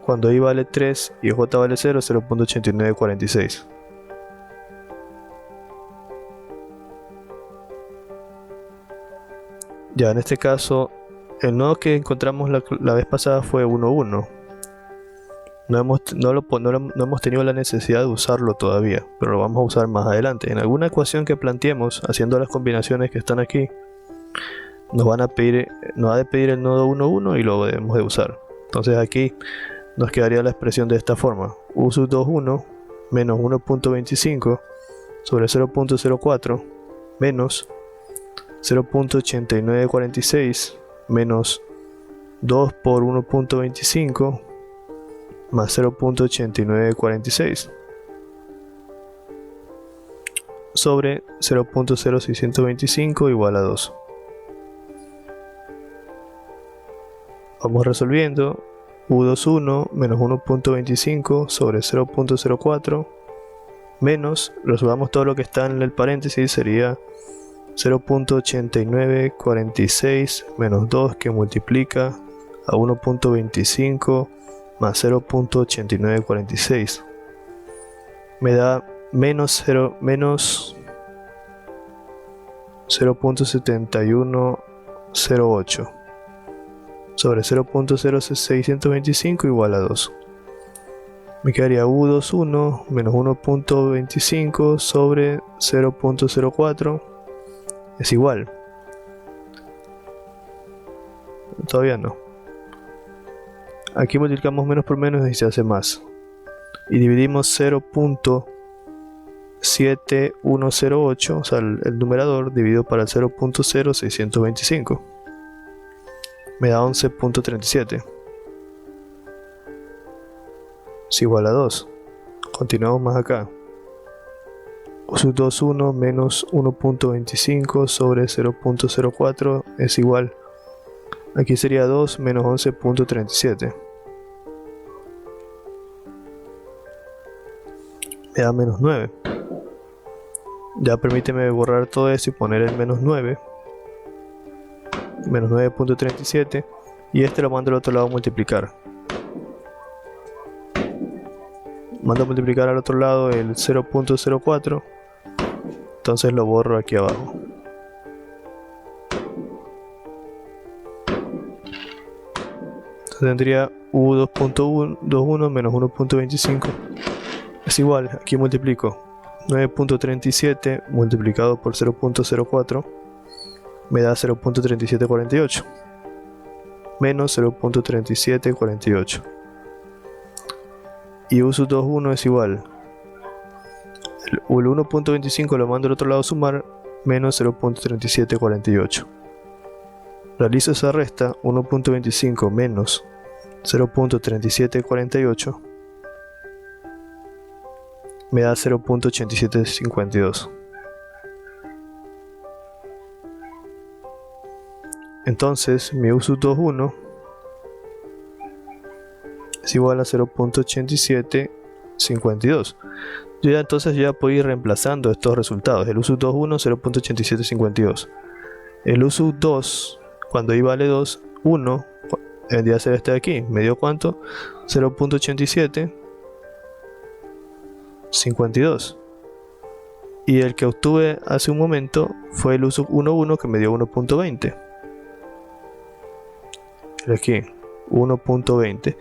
Cuando i vale 3 y j vale 0 es 0.8946. Ya en este caso, el nodo que encontramos la vez pasada fue 1,1. No hemos tenido la necesidad de usarlo todavía, pero lo vamos a usar más adelante. En alguna ecuación que planteemos, haciendo las combinaciones que están aquí, nos va a pedir el nodo 1,1 y lo debemos de usar. Entonces aquí nos quedaría la expresión de esta forma: u sub 2,1 menos 1.25 sobre 0.04 menos 0.8946 menos 2 por 1.25 más 0.8946. sobre 0.0625 igual a 2. Vamos resolviendo. U21 menos 1.25 sobre 0.04 menos, resolvamos todo lo que está en el paréntesis, sería 0.8946 menos 2 que multiplica a 1.25 más 0.8946 me da menos 0.7108 sobre 0.0625 igual a 2. Me quedaría U21 menos 1.25 sobre 0.04 es igual. Todavía no. Aquí multiplicamos menos por menos y se hace más. Y dividimos 0.7108, o sea, el numerador dividido para el 0.0625. Me da 11.37. Es igual a 2. Continuamos más acá. U21 menos 1.25 sobre 0.04 es igual. Aquí sería 2 menos 11.37. Me da menos 9. Ya permíteme borrar todo eso y poner el menos 9. Menos 9.37. Y este lo mando al otro lado a multiplicar. Mando a multiplicar al otro lado el 0.04. Entonces lo borro aquí abajo. Entonces tendría U2.21 menos 1.25 es igual, aquí multiplico 9.37 multiplicado por 0.04 me da 0.3748 menos 0.3748 y U21 es igual, el 1.25 lo mando al otro lado a sumar menos 0.3748. Realizo esa resta, 1.25 menos 0.3748 me da 0.8752. Entonces mi U21 es igual a 0.8752. Yo ya entonces ya puedo ir reemplazando estos resultados. El U21 0.8752. El U2 cuando i vale 2, 1 vendría a ser este de aquí. ¿Me dio cuánto? 0.8752. Y el que obtuve hace un momento fue el U11 que me dio 1.20. Aquí, 1.20.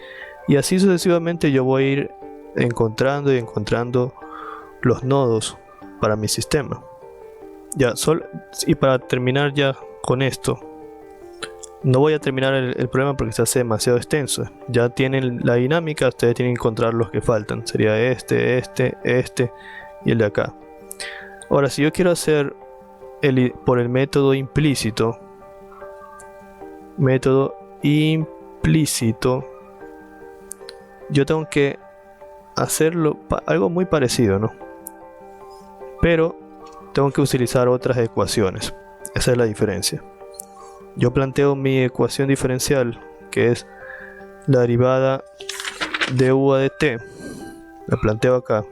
Y así sucesivamente yo voy a ir encontrando los nodos para mi sistema. Ya, y para terminar ya con esto, no voy a terminar el problema porque se hace demasiado extenso. Ya tienen la dinámica, ustedes tienen que encontrar los que faltan. Sería este y el de acá. Ahora, si yo quiero hacer por el método implícito, yo tengo que hacerlo algo muy parecido, ¿no? Pero tengo que utilizar otras ecuaciones. Esa es la diferencia. Yo planteo mi ecuación diferencial, que es la derivada de u a de t. La planteo acá.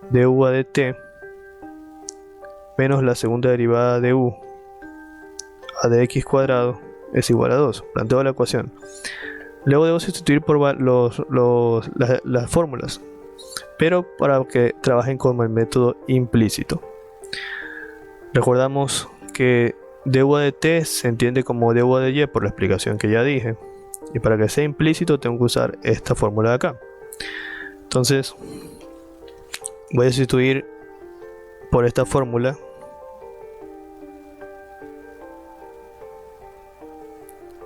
De u a de t menos la segunda derivada de u a de x cuadrado es igual a 2. Planteo la ecuación. Luego debo sustituir por las fórmulas, pero para que trabajen con el método implícito. Recordamos que du de t se entiende como du de y por la explicación que ya dije, y para que sea implícito tengo que usar esta fórmula de acá. Entonces voy a sustituir por esta fórmula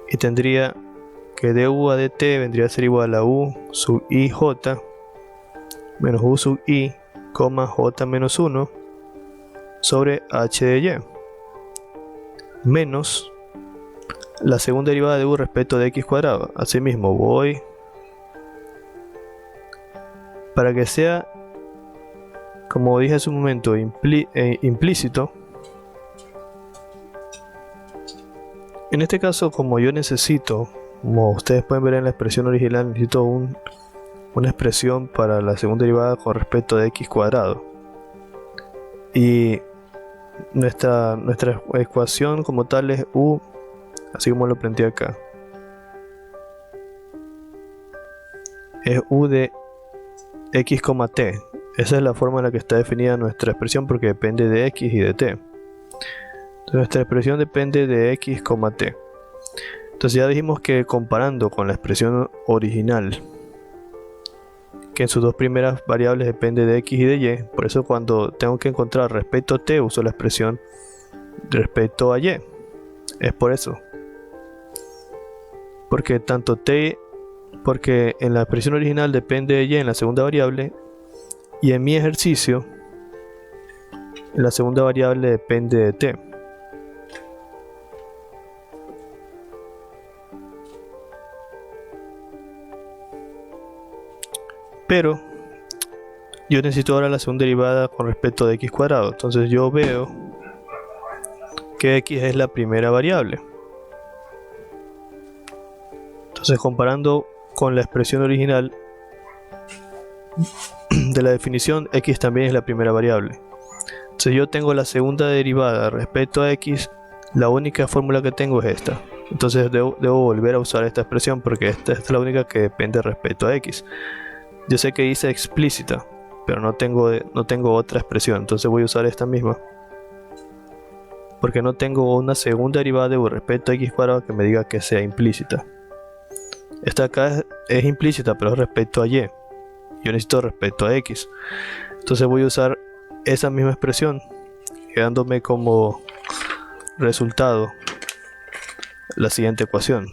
y tendría que du de t vendría a ser igual a u sub i j menos u sub i, j menos 1 sobre h de y menos la segunda derivada de u respecto de x cuadrado. Asimismo voy, para que sea como dije hace un momento, implícito. En este caso, como yo necesito, como ustedes pueden ver en la expresión original, necesito una expresión para la segunda derivada con respecto de x cuadrado. Y nuestra ecuación como tal es u, así como lo planteé acá. Es u de x, t. Esa es la forma en la que está definida nuestra expresión porque depende de x y de t. Entonces nuestra expresión depende de x, t. Entonces ya dijimos que comparando con la expresión original, que en sus dos primeras variables depende de x y de y, por eso cuando tengo que encontrar respecto a t uso la expresión respecto a y. Es por eso. Porque porque en la expresión original depende de y en la segunda variable, y en mi ejercicio la segunda variable depende de t. Pero yo necesito ahora la segunda derivada con respecto de x cuadrado. Entonces yo veo que x es la primera variable. Entonces comparando con la expresión original de la definición, x también es la primera variable. Entonces yo tengo la segunda derivada respecto a x, la única fórmula que tengo es esta. Entonces debo volver a usar esta expresión porque esta es la única que depende respecto a x. Yo sé que dice explícita, pero no tengo otra expresión, entonces voy a usar esta misma. Porque no tengo una segunda derivada de u respecto a x cuadrado que me diga que sea implícita. Esta acá es implícita, pero es respecto a y. Yo necesito respecto a x. Entonces voy a usar esa misma expresión, quedándome como resultado la siguiente ecuación.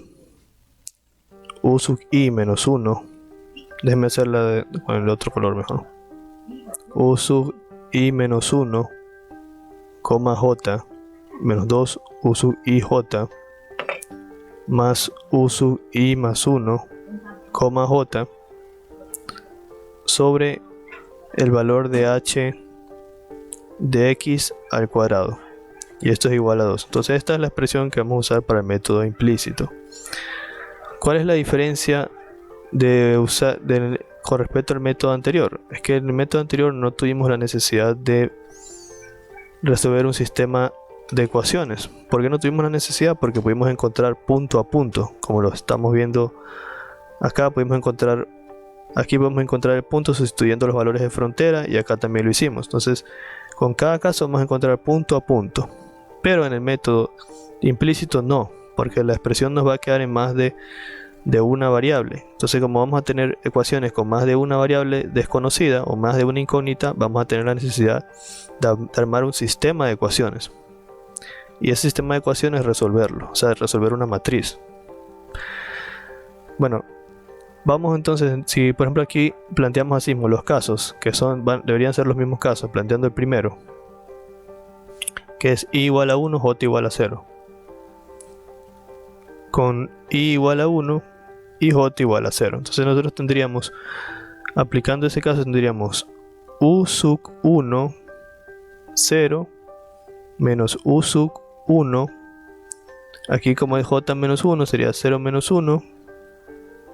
U sub i menos 1. Déjenme hacerla con el otro color mejor. U sub i menos 1, j, menos 2 u sub i j, más u sub i más 1, j, sobre el valor de h de x al cuadrado. Y esto es igual a 2. Entonces esta es la expresión que vamos a usar para el método implícito. ¿Cuál es la diferencia con respecto al método anterior? Es que en el método anterior no tuvimos la necesidad de resolver un sistema de ecuaciones. ¿Por qué no tuvimos la necesidad? Porque pudimos encontrar punto a punto, como lo estamos viendo acá. Aquí podemos encontrar el punto sustituyendo los valores de frontera, y acá también lo hicimos. Entonces con cada caso vamos a encontrar punto a punto, pero en el método implícito no, porque la expresión nos va a quedar en más de una variable. Entonces como vamos a tener ecuaciones con más de una variable desconocida o más de una incógnita, vamos a tener la necesidad de armar un sistema de ecuaciones, y ese sistema de ecuaciones resolverlo, o sea, resolver una matriz. Bueno, vamos entonces, si por ejemplo aquí planteamos así los casos, que deberían ser los mismos casos, planteando el primero, que es i igual a 1, j igual a 0, con i igual a 1 y j igual a 0. Entonces nosotros tendríamos, aplicando ese caso, tendríamos u sub 1, 0, menos u sub 1, aquí como es j menos 1, sería 0 menos 1,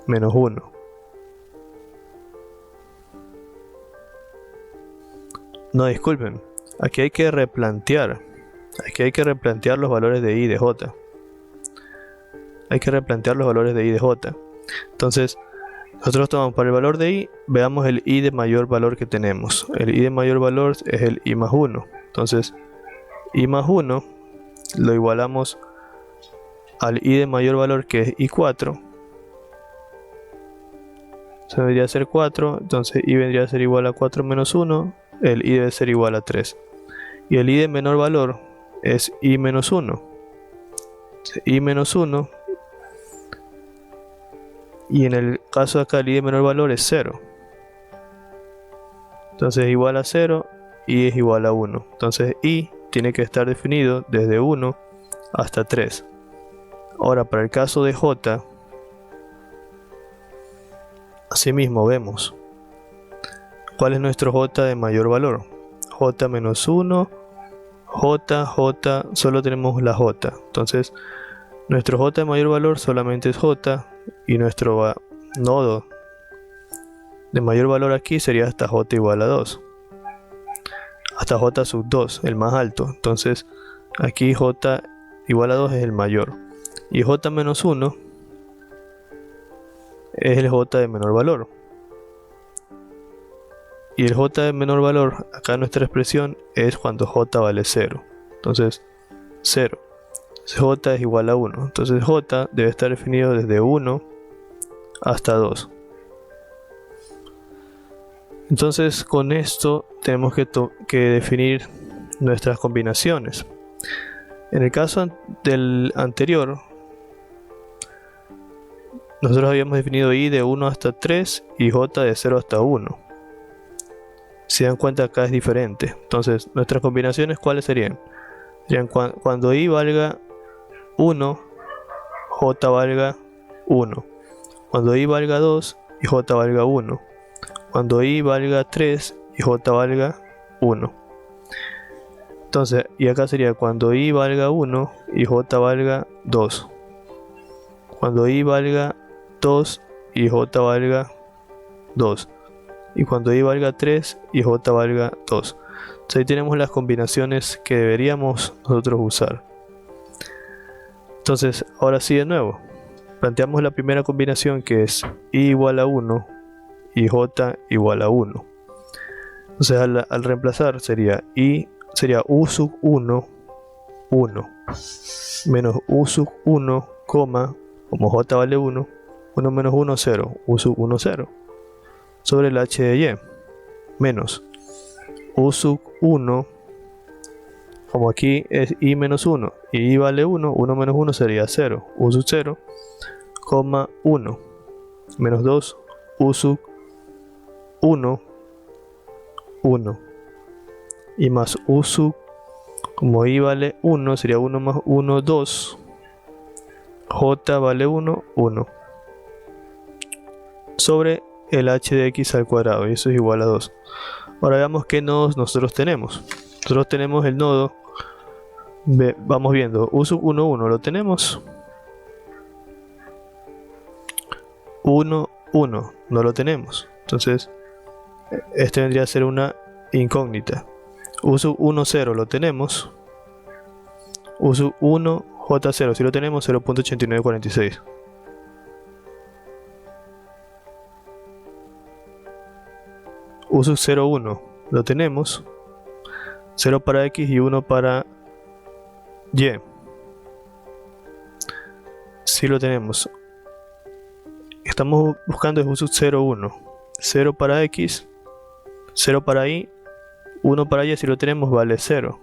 menos 1. No, disculpen, aquí hay que replantear los valores de i y de j. Hay que replantear los valores de i y de j. Entonces nosotros tomamos para el valor de i, veamos el i de mayor valor que tenemos. El i de mayor valor es el i más 1. Entonces i más 1 lo igualamos al i de mayor valor, que es i4. Eso vendría a ser 4, entonces i vendría a ser igual a 4 menos 1, el i debe ser igual a 3. Y el i de menor valor es i menos 1. I menos 1, y en el caso de acá el i de menor valor es 0. Entonces igual a 0, i es igual a 1. Entonces i tiene que estar definido desde 1 hasta 3. Ahora para el caso de j, asimismo vemos cuál es nuestro j de mayor valor. j menos 1, j, solo tenemos la j. Entonces, nuestro j de mayor valor solamente es j, y nuestro nodo de mayor valor aquí sería hasta j igual a 2. Hasta j sub 2, el más alto. Entonces, aquí j igual a 2 es el mayor. Y j menos 1 es el j de menor valor. Y el j de menor valor, acá en nuestra expresión, es cuando j vale 0. Entonces, 0. J es igual a 1. Entonces j debe estar definido desde 1 hasta 2. Entonces con esto tenemos que definir nuestras combinaciones. En el caso del anterior, nosotros habíamos definido i de 1 hasta 3 y j de 0 hasta 1. Si dan cuenta, acá es diferente. Entonces nuestras combinaciones, ¿cuáles serían? Serían cuando i valga 1, j valga 1. Cuando i valga 2 y j valga 1. Cuando i valga 3 y j valga 1. Entonces, y acá sería cuando i valga 1 y j valga 2. Cuando i valga 2 y j valga 2. Y cuando i valga 3 y j valga 2. Entonces ahí tenemos las combinaciones que deberíamos nosotros usar. Entonces, ahora sí de nuevo, planteamos la primera combinación, que es i igual a 1 y j igual a 1. Entonces al reemplazar sería u sub 1, 1, menos u sub 1, como j vale 1, 1 menos 1, 0, u sub 1, 0, sobre el h de y, menos u sub 1, como aquí es i menos 1 y i vale 1, 1 menos 1 sería 0, u sub 0, 1, menos 2, u sub 1, 1, y más u sub, como i vale 1, sería 1 más 1, 2, j vale 1, 1, sobre el h de x al cuadrado, y eso es igual a 2. Ahora veamos qué nodos nosotros tenemos. Nosotros tenemos el nodo, vamos viendo, u sub 1, 1, lo tenemos. 1, 1, no lo tenemos. Entonces, este vendría a ser una incógnita. U sub 1, 0, lo tenemos. U sub 1, J0, si lo tenemos, 0.8946. U sub 0, 1, lo tenemos. 0 para x y 1 para y. Si lo tenemos. Estamos buscando es u sub 0, 1. 0 para x, 0 para y, 1 para y, si lo tenemos vale 0.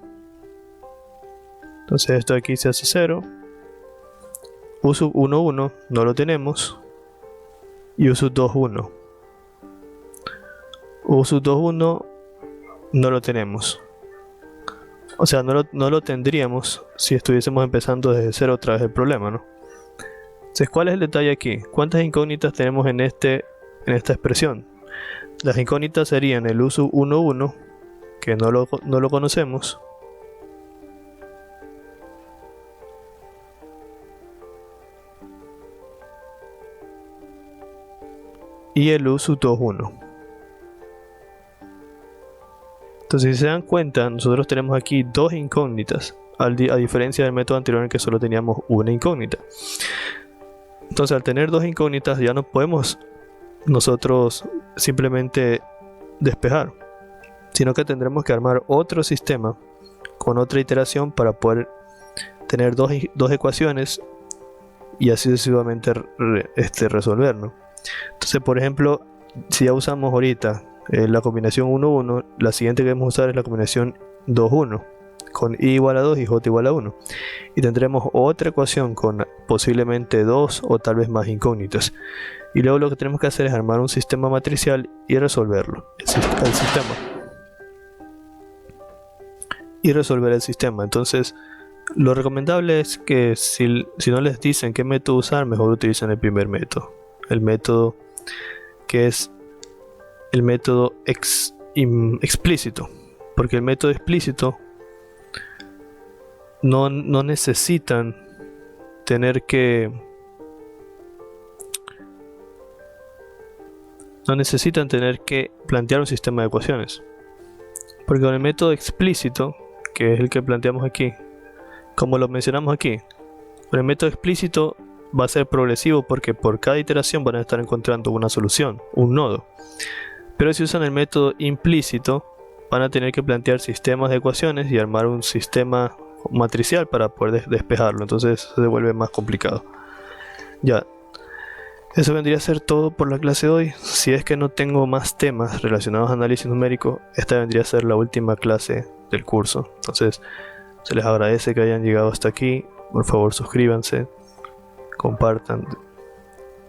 Entonces esto aquí se hace 0. U sub 1, 1 no lo tenemos. Y u sub 2, 1. U sub 2, 1 no lo tenemos. O sea, no lo tendríamos si estuviésemos empezando desde 0 otra vez el problema, ¿no? Entonces, ¿cuál es el detalle aquí? ¿Cuántas incógnitas tenemos en esta expresión? Las incógnitas serían el u sub 1, 1, que no lo conocemos. Y el u sub 2, 1. Entonces, si se dan cuenta, nosotros tenemos aquí dos incógnitas, a diferencia del método anterior en que solo teníamos una incógnita. Entonces, al tener dos incógnitas, ya no podemos nosotros simplemente despejar, sino que tendremos que armar otro sistema con otra iteración para poder tener dos ecuaciones y así sucesivamente resolver, ¿no? Entonces, por ejemplo, si ya usamos ahorita la combinación 1, 1, la siguiente que debemos usar es la combinación 2, 1, con i igual a 2 y j igual a 1. Y tendremos otra ecuación con posiblemente dos o tal vez más incógnitas. Y luego lo que tenemos que hacer es armar un sistema matricial y resolverlo, el sistema. Y resolver el sistema. Entonces, lo recomendable es que si no les dicen qué método usar, mejor utilicen el primer método. El método que es el método explícito. Porque el método explícito no necesitan tener que plantear un sistema de ecuaciones. Porque con el método explícito, que es el que planteamos aquí, como lo mencionamos aquí, con el método explícito va a ser progresivo porque por cada iteración van a estar encontrando una solución, un nodo. Pero si usan el método implícito, van a tener que plantear sistemas de ecuaciones y armar un sistema matricial para poder despejarlo. Entonces se vuelve más complicado. Ya, eso vendría a ser todo por la clase de hoy. Si es que no tengo más temas relacionados a análisis numérico, esta vendría a ser la última clase del curso. Entonces, se les agradece que hayan llegado hasta aquí. Por favor, suscríbanse, compartan.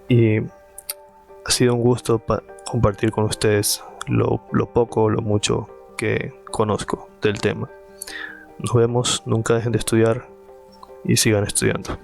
Y ha sido un gusto compartir con ustedes lo poco o lo mucho que conozco del tema. Nos vemos, nunca dejen de estudiar y sigan estudiando.